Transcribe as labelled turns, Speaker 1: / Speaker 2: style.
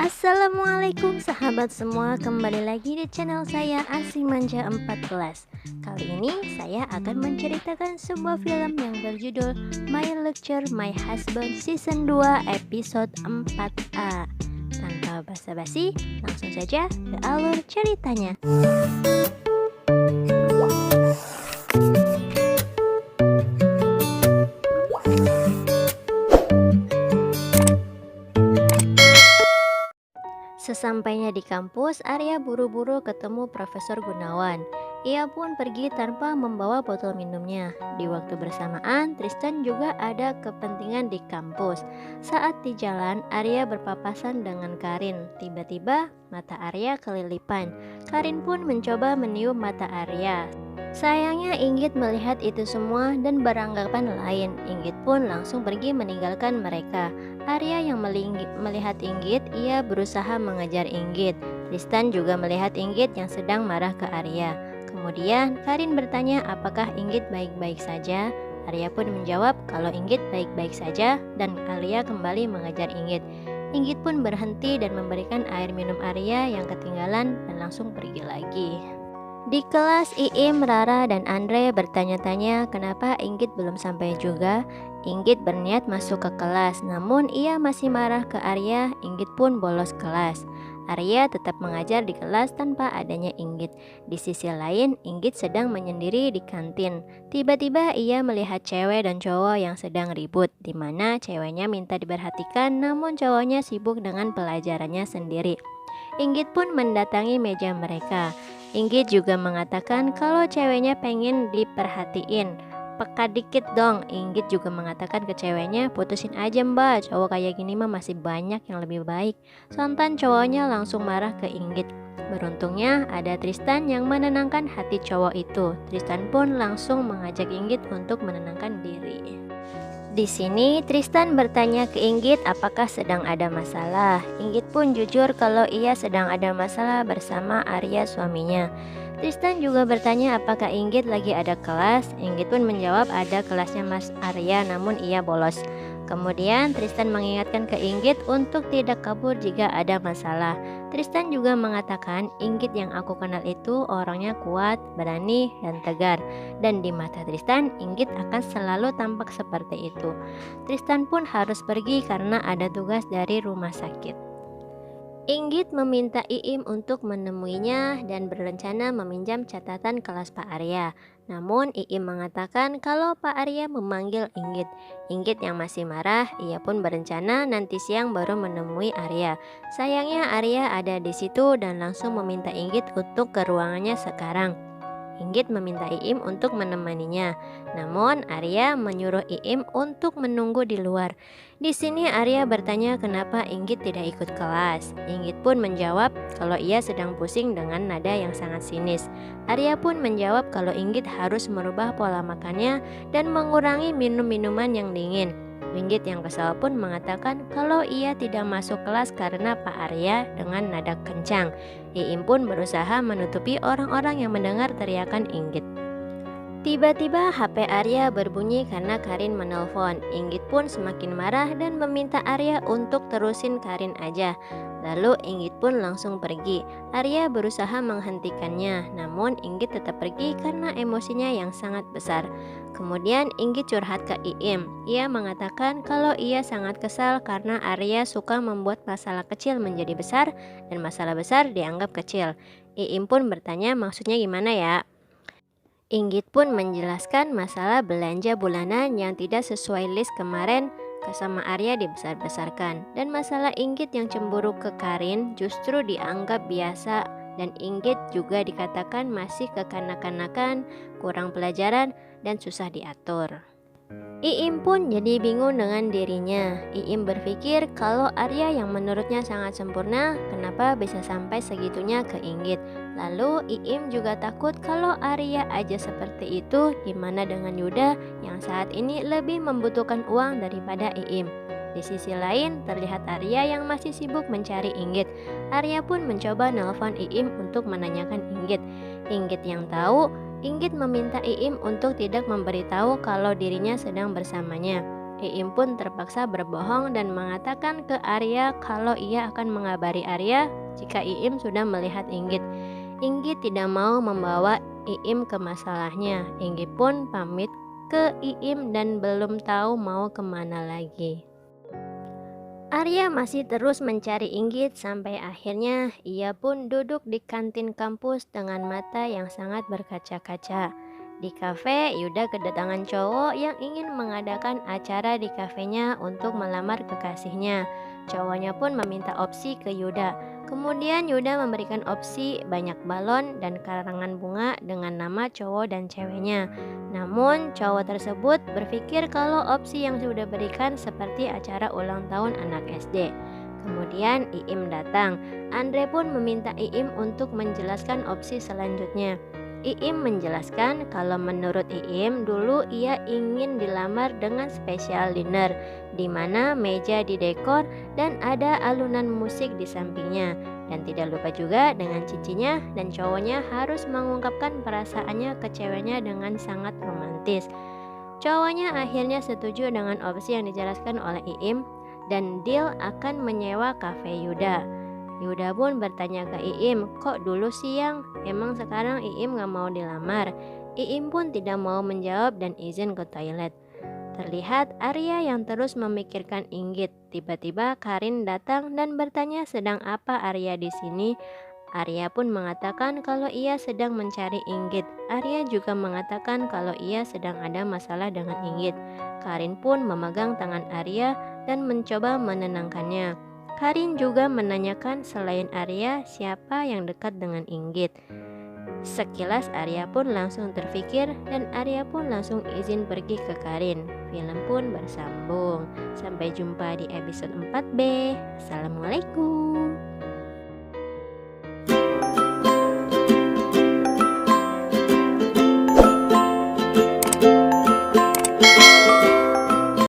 Speaker 1: Assalamualaikum sahabat semua, kembali lagi di channel saya Asih Manja 14. Kali ini saya akan menceritakan sebuah film yang berjudul My Lecture My Husband Season 2 Episode 4A. Tanpa basa-basi, langsung saja ke alur ceritanya. Sesampainya di kampus, Arya buru-buru ketemu Profesor Gunawan. Ia pun pergi tanpa membawa botol minumnya. Di waktu bersamaan, Tristan juga ada kepentingan di kampus. Saat di jalan, Arya berpapasan dengan Karin. Tiba-tiba, mata Arya kelilipan. Karin pun mencoba meniup mata Arya. Sayangnya Inggit melihat itu semua dan beranggapan lain. Inggit pun langsung pergi meninggalkan mereka. Arya yang melihat Inggit, ia berusaha mengejar Inggit. Tristan juga melihat Inggit yang sedang marah ke Arya. Kemudian Karin bertanya apakah Inggit baik-baik saja. Arya pun menjawab kalau Inggit baik-baik saja dan Arya kembali mengejar Inggit. Inggit pun berhenti dan memberikan air minum Arya yang ketinggalan dan langsung pergi lagi. Di kelas, Iim, Rara, dan Andre bertanya-tanya kenapa Inggit belum sampai juga. Inggit berniat masuk ke kelas, namun ia masih marah ke Arya. Inggit pun bolos kelas. Arya tetap mengajar di kelas tanpa adanya Inggit. Di sisi lain, Inggit sedang menyendiri di kantin. Tiba-tiba ia melihat cewek dan cowok yang sedang ribut, di mana ceweknya minta diperhatikan namun cowoknya sibuk dengan pelajarannya sendiri. Inggit pun mendatangi meja mereka. Inggit juga mengatakan kalau ceweknya pengen diperhatiin. Peka dikit dong. Inggit juga mengatakan ke ceweknya, putusin aja mbak, cowok kayak gini mah masih banyak yang lebih baik. Sontan cowoknya langsung marah ke Inggit. Beruntungnya ada Tristan yang menenangkan hati cowok itu. Tristan pun langsung mengajak Inggit untuk menenangkan diri. Di sini Tristan bertanya ke Inggit apakah sedang ada masalah. Inggit pun jujur kalau ia sedang ada masalah bersama Arya suaminya. Tristan juga bertanya apakah Inggit lagi ada kelas. Inggit pun menjawab ada kelasnya Mas Arya namun ia bolos. Kemudian Tristan mengingatkan ke Inggit untuk tidak kabur jika ada masalah. Tristan juga mengatakan Inggit yang aku kenal itu orangnya kuat, berani, dan tegar. Dan di mata Tristan, Inggit akan selalu tampak seperti itu. Tristan pun harus pergi karena ada tugas dari rumah sakit. Inggit meminta Iim untuk menemuinya dan berencana meminjam catatan kelas Pak Arya. Namun Iim mengatakan kalau Pak Arya memanggil Inggit. Inggit yang masih marah, ia pun berencana nanti siang baru menemui Arya. Sayangnya Arya ada di situ dan langsung meminta Inggit untuk ke ruangannya sekarang. Inggit meminta Iim untuk menemaninya. Namun Arya menyuruh Iim untuk menunggu di luar. Di sini Arya bertanya kenapa Inggit tidak ikut kelas. Inggit pun menjawab kalau ia sedang pusing dengan nada yang sangat sinis. Arya pun menjawab kalau Inggit harus merubah pola makannya dan mengurangi minum-minuman yang dingin. Inggit yang kesal pun mengatakan kalau ia tidak masuk kelas karena Pak Arya dengan nada kencang. Iim pun berusaha menutupi orang-orang yang mendengar teriakan Inggit. Tiba-tiba HP Arya berbunyi karena Karin menelpon. Inggit pun semakin marah dan meminta Arya untuk terusin Karin aja. Lalu Inggit pun langsung pergi. Arya berusaha menghentikannya, namun Inggit tetap pergi karena emosinya yang sangat besar. Kemudian Inggit curhat ke Iim. Ia mengatakan kalau ia sangat kesal karena Arya suka membuat masalah kecil menjadi besar dan masalah besar dianggap kecil. Iim pun bertanya maksudnya gimana ya? Inggit pun menjelaskan masalah belanja bulanan yang tidak sesuai list kemarin sama Arya dibesar-besarkan. Dan masalah Inggit yang cemburu ke Karin justru dianggap biasa. Dan Inggit juga dikatakan masih kekanak-kanakan, kurang pelajaran, dan susah diatur. Iim pun jadi bingung dengan dirinya. Iim berpikir kalau Arya yang menurutnya sangat sempurna, kenapa bisa sampai segitunya ke Inggit. Lalu Iim juga takut kalau Arya aja seperti itu, gimana dengan Yuda yang saat ini lebih membutuhkan uang daripada Iim. Di sisi lain, terlihat Arya yang masih sibuk mencari Inggit. Arya pun mencoba nelpon Iim untuk menanyakan Inggit. Inggit yang tahu, Inggit meminta Iim untuk tidak memberitahu kalau dirinya sedang bersamanya. Iim pun terpaksa berbohong dan mengatakan ke Arya kalau ia akan mengabari Arya jika Iim sudah melihat Inggit. Inggit tidak mau membawa Iim ke masalahnya. Inggit pun pamit ke Iim dan belum tahu mau kemana lagi. Arya masih terus mencari Inggit sampai akhirnya ia pun duduk di kantin kampus dengan mata yang sangat berkaca-kaca. Di kafe, Yuda kedatangan cowok yang ingin mengadakan acara di kafenya untuk melamar kekasihnya. Cowoknya pun meminta opsi ke Yuda. Kemudian Yuda memberikan opsi banyak balon dan karangan bunga dengan nama cowok dan ceweknya. Namun, cowok tersebut berpikir kalau opsi yang sudah berikan seperti acara ulang tahun anak SD. Kemudian Iim datang. Andre pun meminta Iim untuk menjelaskan opsi selanjutnya. Iim menjelaskan kalau menurut Iim dulu ia ingin dilamar dengan special dinner, di mana meja didekor dan ada alunan musik di sampingnya. Dan tidak lupa juga dengan cincinnya dan cowoknya harus mengungkapkan perasaannya ke ceweknya dengan sangat romantis. Cowoknya akhirnya setuju dengan opsi yang dijelaskan oleh Iim dan deal akan menyewa kafe Yuda. Yuda pun bertanya ke Iim, kok dulu siang? Emang sekarang Iim gak mau dilamar? Iim pun tidak mau menjawab dan izin ke toilet. Terlihat Arya yang terus memikirkan Inggit. Tiba-tiba Karin datang dan bertanya sedang apa Arya di sini. Arya pun mengatakan kalau ia sedang mencari Inggit. Arya juga mengatakan kalau ia sedang ada masalah dengan Inggit. Karin pun memegang tangan Arya dan mencoba menenangkannya. Karin juga menanyakan selain Arya siapa yang dekat dengan Inggit. Sekilas Arya pun langsung terfikir dan Arya pun langsung izin pergi ke Karin. Film pun bersambung. Sampai jumpa di episode 4B. Assalamualaikum.